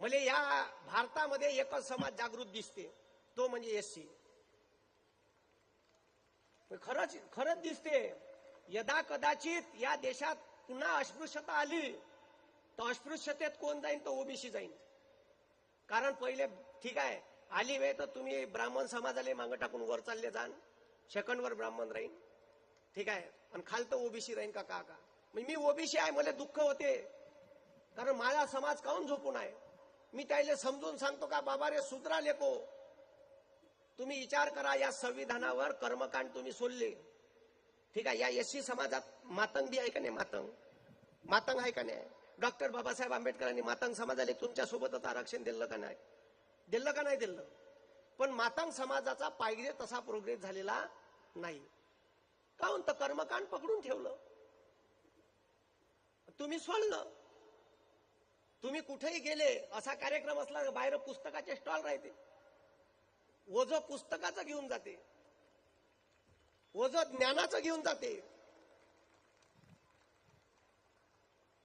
भले या भारतामध्ये एकच समाज जागृत दिसते, तो म्हणजे एससी. खरंच दिसते. यदा कदाचित या देशात पुन्हा अस्पृश्यता आली तर अस्पृश्यतेत कोण जाईन? तर ओबीसी जाईन. कारण पहिले ठीक आहे, आली वेळ तर तुम्ही ब्राह्मण समाजाला मागं टाकून वर चालले जाण, सेकंडवर ब्राह्मण राहीन, ठीक आहे, आणि खालतं ओबीसी राहीन का? मी ओबीसी आहे, मला दुःख होते, कारण माझा समाज काहून झोपून आहे. मी त्याला समजून सांगतो का बाबा रे सुधरा लेको, तुम्ही विचार करा. या संविधानावर कर्मकांड तुम्ही सोडले, ठीक आहे. या एससी समाजात मातंग बी आहे का नाही? मातंग आहे का नाही? डॉक्टर बाबासाहेब आंबेडकरांनी मातंग समाजाला तुमच्या सोबतच आरक्षण दिलं का नाही? दिलं. पण मातंग समाजाचा पाहिजे तसा प्रोग्रेस झालेला नाही. काहून? तर कर्मकांड पकडून ठेवलं, तुम्ही सोडलं. तुम्ही कुठेही गेले, असा कार्यक्रम असला बाहेर पुस्तकाचे स्टॉल राहते, ओझं पुस्तकाचं घेऊन जाते, ओझं ज्ञानाचं घेऊन जाते.